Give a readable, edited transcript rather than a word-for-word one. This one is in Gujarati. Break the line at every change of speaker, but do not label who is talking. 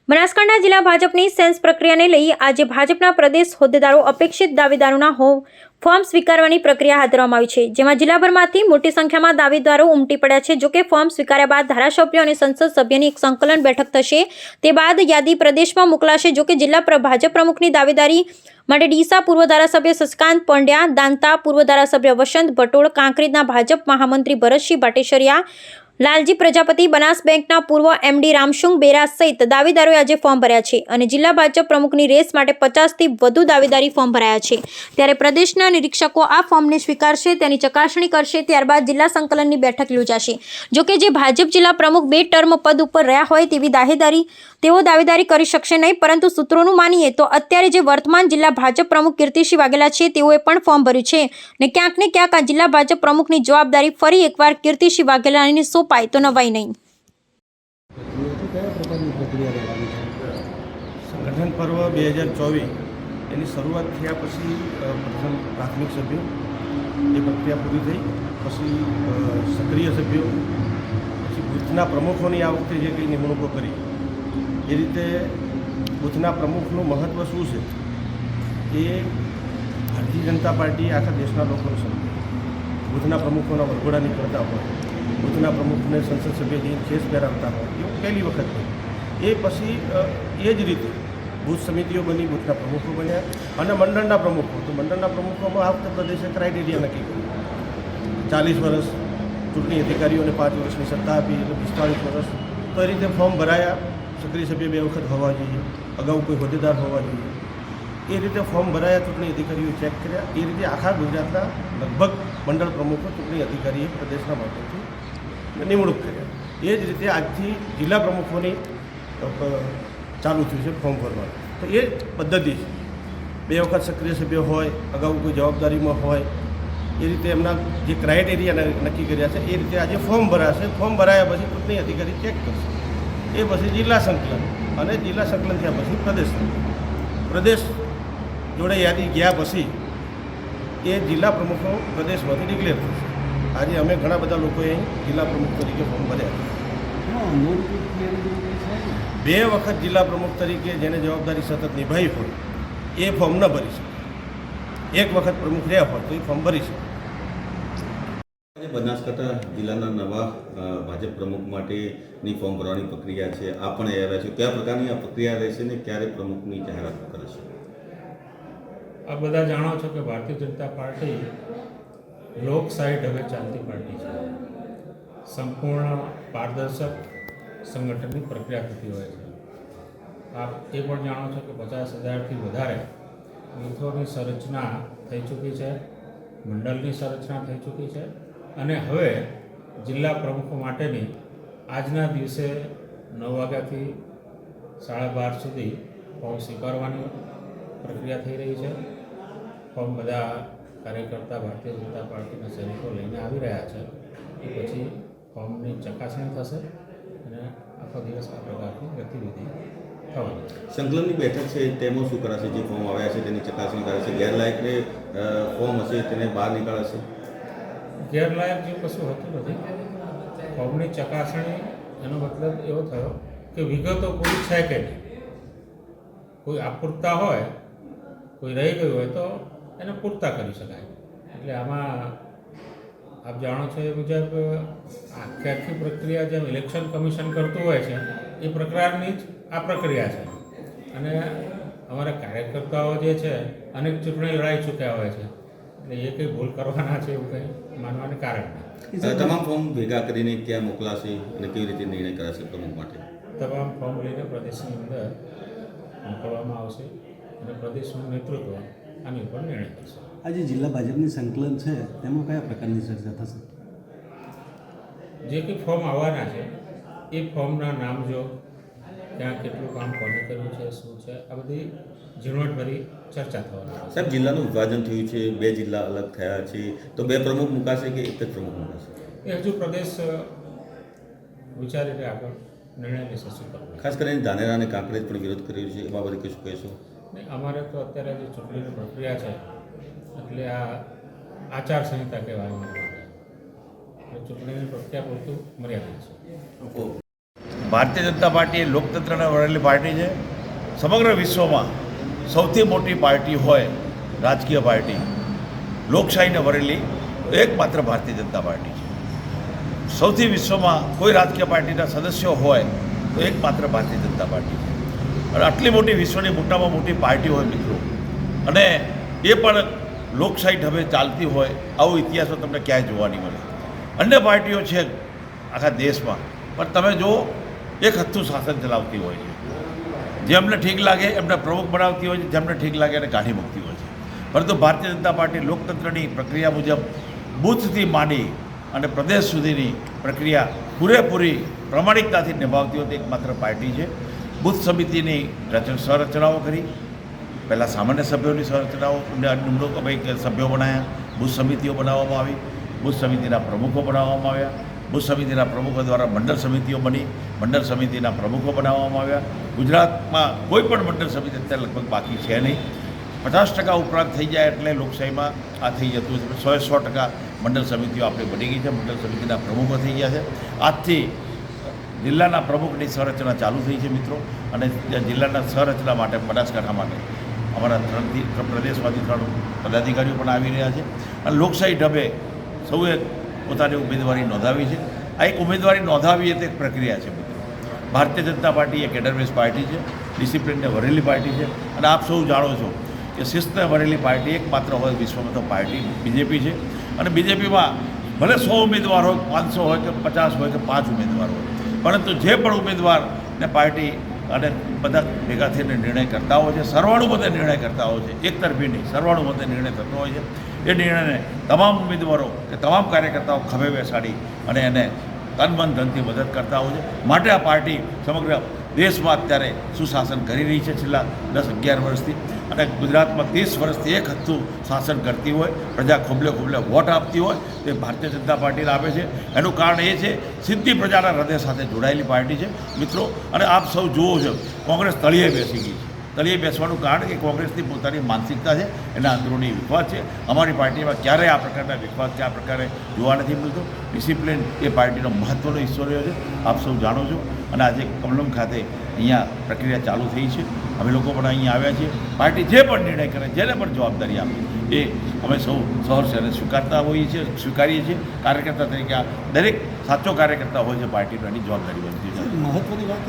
બનાસકાંઠા જિલ્લા ભાજપની સેન્સ પ્રક્રિયાને લઈ આજે ભાજપના પ્રદેશ હોદ્દેદારો અપેક્ષિત દાવેદારોના ફોર્મ સ્વીકારવાની પ્રક્રિયા હાથ ધરવામાં આવી છે, જેમાં જિલ્લાભરમાંથી મોટી સંખ્યામાં દાવેદારો ઉમટી પડ્યા છે। જોકે ફોર્મ સ્વીકાર્યા બાદ ધારાસભ્યો અને સંસદ સભ્યની એક સંકલન બેઠક થશે, તે બાદ યાદી પ્રદેશમાં મોકલાશે। જોકે જિલ્લા ભાજપ પ્રમુખની દાવેદારી માટે ડીસા પૂર્વ ધારાસભ્ય શશિકાંત પંડ્યા, દાંતા પૂર્વ ધારાસભ્ય વસંત ભટોળ, કાંકરેજના ભાજપ મહામંત્રી ભરતસિંહ ભાટેસરિયા, લાલજી પ્રજાપતિ, બનાસ બેંકના પૂર્વ એમડી રામશુંગ બેરા સહિત દાવેદારોએ આજે ફોર્મ ભર્યા છે અને જિલ્લા ભાજપ પ્રમુખની રેસ માટે 50થી વધુ દાવેદારી ફોર્મ ભરાયા છે। ત્યારે પ્રદેશના નિરીક્ષકો આ ફોર્મને સ્વીકારશે, તેની ચકાસણી કરશે, ત્યારબાદ જિલ્લા સંકલનની બેઠક યોજાશે। જોકે જે ભાજપ જિલ્લા પ્રમુખ 2 ટર્મ પદ ઉપર રહ્યા હોય તેવી તેઓ દાવેદારી કરી શકશે નહીં, પરંતુ સૂત્રોનું માનીએ તો અત્યારે જે વર્તમાન જિલ્લા ભાજપ પ્રમુખ કીર્તિસિંહ વાઘેલા છે તેઓએ પણ ફોર્મ ભર્યું છે અને ક્યાંક ને ક્યાંક આ જિલ્લા ભાજપ પ્રમુખની જવાબદારી ફરી એકવાર કીર્તિસિંહ વાઘેલાને સોંપાય તો નવાઈ નહીં।
સંગઠન પર્વ 2024 એની શરૂઆત થયા પછી પ્રથમ પ્રાથમિક સભ્યો એ પ્રક્રિયા પૂરી થઈ, પછી સક્રિય સભ્યો, પછી બૂથના પ્રમુખોની આ વખતે જે કંઈ નિમણૂકો કરી એ રીતે બૂથના પ્રમુખનું મહત્ત્વ શું છે એ ભારતીય જનતા પાર્ટી આખા દેશના લોકોને સમજે। બૂથના પ્રમુખોના વરઘોડા નીકળતા હોય, બૂથના પ્રમુખને સંસદ સભ્યની ખેસ પહેરાવતા હોય, એવું પહેલી વખત નહીં। એ પછી એ જ રીતે બૂથ સમિતિઓ બની, બૂથના પ્રમુખો બન્યા અને મંડળના પ્રમુખો, તો મંડળના પ્રમુખોમાં આ વખતે પ્રદેશે ક્રાઇટેરિયા નક્કી કર્યું। 40 વર્ષ ચૂંટણી અધિકારીઓને 5 વર્ષની સત્તા આપી, એટલે 45 વર્ષ। તો એ રીતે ફોર્મ ભરાયા। સક્રિય સભ્ય 2 વખત હોવા જોઈએ, અગાઉ કોઈ હોદ્દેદાર હોવા જોઈએ, એ રીતે ફોર્મ ભરાયા, ચૂંટણી અધિકારીઓ ચેક કર્યા। એ રીતે આખા ગુજરાતના લગભગ મંડળ પ્રમુખો ચૂંટણી અધિકારીએ પ્રદેશના માધ્યમથી નિમણૂક કર્યા। એ જ રીતે આજથી જિલ્લા પ્રમુખોની ચાલુ થયું છે ફોર્મ ભરવાનું। તો એ પદ્ધતિ છે, 2 વખત સક્રિય સભ્ય હોય, અગાઉ કોઈ જવાબદારીમાં હોય, એ રીતે એમના જે ક્રાઇટેરિયા નક્કી કર્યા છે એ રીતે આજે ફોર્મ ભરાશે। ફોર્મ ભરાયા પછી ચૂંટણી અધિકારી ચેક કરશે, એ પછી જિલ્લા સંકલન, અને જિલ્લા સંકલન થયા પછી પ્રદેશ જોડે યાદી ગયા પછી એ જિલ્લા પ્રમુખો પ્રદેશમાંથી ડિક્લેર થશે। આજે અમે ઘણા બધા લોકોએ અહીં જિલ્લા પ્રમુખ તરીકે ફોર્મ ભર્યા। 2 વખત જિલ્લા પ્રમુખ તરીકે જેને જવાબદારી સતત નિભાવી હોય એ ફોર્મ ન ભરી શકે, 1 વખત પ્રમુખ રહ્યા હોય તો એ ફોર્મ ભરી શકે।
બનાસકાંઠા જિલ્લાના નવા ભાજપ પ્રમુખ માટેની ફોર્મ ભરવાની પ્રક્રિયા છે, આ પણ આવ્યા છે, કયા પ્રકારની આ પ્રક્રિયા રહેશે ને ક્યારે પ્રમુખની જાહેરાત કરશે?
આ બધા જાણો છો કે ભારતીય જનતા પાર્ટી લોકશાહી ઢબે ચાલતી પાર્ટી છે। સંપૂર્ણ પારદર્શક સંગઠનની પ્રક્રિયા થતી હોય છે। આપ એ પણ જાણો છો કે 50,000થી વધારે બૂથોની સંરચના થઈ ચૂકી છે, મંડળની સંરચના થઈ ચૂકી છે, અને હવે જિલ્લા પ્રમુખો માટેની આજના દિવસે 9 વાગ્યાથી 12:30 સુધી ફોર્મ સ્વીકારવાની પ્રક્રિયા થઈ રહી છે। ફોર્મ બધા કાર્યકર્તા ભારતીય જનતા પાર્ટીના સૈનિકો લઈને આવી રહ્યા છે, એ પછી ફોર્મની ચકાસણી થશે અને આખો દિવસ આ પ્રકારની ગતિવિધિ થવાની।
સંકલનની બેઠક છે તેમાં શું કરાશે? જે ફોર્મ આવ્યા છે તેની ચકાસણી કરાશે, ગેરલાયકને ફોર્મ હશે તેને બહાર નીકાળશે?
ગેરલાયક જે કશું હોતું નથી। ફોર્મની ચકાસણી એનો મતલબ એવો થયો કે વિગતો પૂરી છે કે નહીં, કોઈ અપૂરતા હોય, કોઈ રહી ગયું હોય તો એને પૂરતા કરી શકાય। એટલે આમાં આપ જાણો છો એ મુજબ આખી પ્રક્રિયા જેમ ઇલેક્શન કમિશન કરતું હોય છે એ પ્રકારની જ આ પ્રક્રિયા છે। અને અમારા કાર્યકર્તાઓ જે છે અનેક ચૂંટણી લડાઈ ચૂક્યા હોય છે, એટલે એ કંઈ ભૂલ કરવાના છે એવું કંઈ માનવાને કારણ નથી।
તમામ ફોર્મ ભેગા કરીને ક્યાં મોકલાશે અને કેવી રીતે નિર્ણય કરાશે પ્રમુખ માટે?
તમામ ફોર્મ લઈને પ્રદેશની અંદર મોકલવામાં આવશે અને પ્રદેશનું નેતૃત્વ આની ઉપર નિર્ણય કરશે।
આજે જિલ્લા ભાજપની સંકલન છે તેમાં કયા પ્રકારની ચર્ચા થશે?
જે કંઈ ફોર્મ આવવાના છે એ ફોર્મના નામ જો ત્યાં કેટલું કામ કોને કર્યું છે, શું છે, આ બધી ઝીણવટભરી ચર્ચા થવાની છે।
સાહેબ, જિલ્લાનું વિભાજન થયું છે, 2 જિલ્લા અલગ થયા છે, તો 2 પ્રમુખ મુકાશે કે એક જ પ્રમુખ મુકાશે?
એ હજુ પ્રદેશ વિચારીને આગળ નિર્ણય લેશે શું કરવું।
ખાસ કરીને ધાનેરા અને કાંકરેજ પણ વિરોધ કર્યો છે, એ બાબતે કશું કહેશો?
નહીં, અમારે તો અત્યારે જે ચૂંટણીની પ્રક્રિયા છે એટલે આ આચારસંહિતા કહેવાની માટે ચૂંટણીની પ્રક્રિયા પૂરતું મર્યાદિત છે।
ભારતીય જનતા પાર્ટી એ લોકતંત્રને વળેલી પાર્ટી છે. સમગ્ર વિશ્વમાં સૌથી મોટી પાર્ટી હોય રાજકીય પાર્ટી લોકશાહીને વળેલી એકમાત્ર ભારતીય જનતા પાર્ટી છે. સૌથી વિશ્વમાં કોઈ રાજકીય પાર્ટીના સદસ્યો હોય તો એકમાત્ર ભારતીય જનતા પાર્ટી છે. અને આટલી મોટી વિશ્વની મોટામાં મોટી પાર્ટી હોય મિત્રો, અને એ પણ લોકશાહી ઢબે ચાલતી હોય, આવો ઇતિહાસો તમને ક્યાંય જોવા નહીં મળે. અન્ય પાર્ટીઓ છે આખા દેશમાં, પણ તમે જો એક હથ્થું શાસન ચલાવતી હોય છે. જેમને ઠીક લાગે એમને પ્રમુખ બનાવતી હોય છે, જેમને ઠીક લાગે એને કાઢી મૂકતી હોય છે. પરંતુ ભારતીય જનતા પાર્ટી લોકતંત્રની પ્રક્રિયા મુજબ બૂથથી માંડી અને પ્રદેશ સુધીની પ્રક્રિયા પૂરેપૂરી પ્રામાણિકતાથી નિભાવતી હોય એકમાત્ર પાર્ટી છે. બૂથ સમિતિની સંરચનાઓ કરી, પહેલાં સામાન્ય સભ્યોની સંરચનાઓ નિમણૂક સભ્યો બનાવ્યા, બૂથ સમિતિઓ બનાવવામાં આવી, બૂથ સમિતિના પ્રમુખો બનાવવામાં આવ્યા, બૂથ સમિતિના પ્રમુખો દ્વારા મંડળ સમિતિઓ બની, મંડળ સમિતિના પ્રમુખો બનાવવામાં આવ્યા. ગુજરાતમાં કોઈ પણ મંડળ સમિતિ અત્યારે લગભગ બાકી છે નહીં. 50% ઉપરાંત થઈ જાય એટલે લોકશાહીમાં આ થઈ જતું છે. 100% મંડળ સમિતિઓ આપણી બની ગઈ છે, મંડળ સમિતિના પ્રમુખો થઈ ગયા છે. આજથી જિલ્લાના પ્રમુખની સંરચના ચાલુ થઈ છે મિત્રો, અને જિલ્લાના સંરચના માટે બનાસકાંઠા માટે અમારા 3 પ્રદેશમાંથી 3 પદાધિકારીઓ પણ આવી રહ્યા છે. અને લોકશાહી ઢબે સૌએ પોતાની ઉમેદવારી નોંધાવી છે. આ એક ઉમેદવારી નોંધાવી એ તો એક પ્રક્રિયા છે મિત્રો. ભારતીય જનતા પાર્ટી એક કેડર બેઝ પાર્ટી છે, ડિસિપ્લિનને વરેલી પાર્ટી છે. અને આપ સૌ જાણો છો કે શિસ્તને વરેલી પાર્ટી એકમાત્ર હોય વિશ્વમાં તો પાર્ટી બીજેપી છે. અને બીજેપીમાં ભલે 100 ઉમેદવાર હોય, 500 હોય કે 50 હોય કે 5 ઉમેદવાર હોય, પરંતુ જે પણ ઉમેદવારને પાર્ટી અને બધા ભેગા થઈને નિર્ણય કરતા હોય છે, સરવાળુમતે નિર્ણય કરતા હોય છે, એકતરફી નહીં, સરવાળુમતે નિર્ણય થતો હોય છે. એ નિર્ણયને તમામ ઉમેદવારો કે તમામ કાર્યકર્તાઓ ખભે બેસાડી અને એને તન મન ધનથી મદદ કરતા હોય છે. માટે આ પાર્ટી સમગ્ર દેશમાં અત્યારે સુશાસન કરી રહી છે છેલ્લા 10-11 વર્ષથી. અને ગુજરાતમાં 30 વર્ષથી એક હથ્થું શાસન કરતી હોય, પ્રજા ખોબલે ખોબલે વોટ આપતી હોય, તે ભારતીય જનતા પાર્ટીને આપે છે. એનું કારણ એ છે સીધી પ્રજાના હૃદય સાથે જોડાયેલી પાર્ટી છે મિત્રો. અને આપ સૌ જુઓ છો કોંગ્રેસ તળિયે બેસી ગઈ છે. તળિયે બેસવાનું કારણ કે કોંગ્રેસની પોતાની માનસિકતા છે, એના અંદરૂની વિખવાદ છે. અમારી પાર્ટીમાં ક્યારેય આ પ્રકારના વિખવાદ કે આ પ્રકારે જોવા નથી મળતો. ડિસિપ્લિન એ પાર્ટીનો મહત્ત્વનો હિસ્સો રહ્યો છે, આપ સૌ જાણો છો. અને આજે કમલમ ખાતે અહીંયા પ્રક્રિયા ચાલુ થઈ છે. અમે લોકો પણ અહીંયા આવ્યા છીએ. પાર્ટી જે પણ નિર્ણય કરે, જેને પણ જવાબદારી આપે એ અમે સૌ સહર્ષ અને સ્વીકારીએ છીએ. કાર્યકર્તા તરીકે દરેક સાચો કાર્યકર્તા હોય છે પાર્ટીનો એની જવાબદારી બનતી છે.
મહત્વની વાત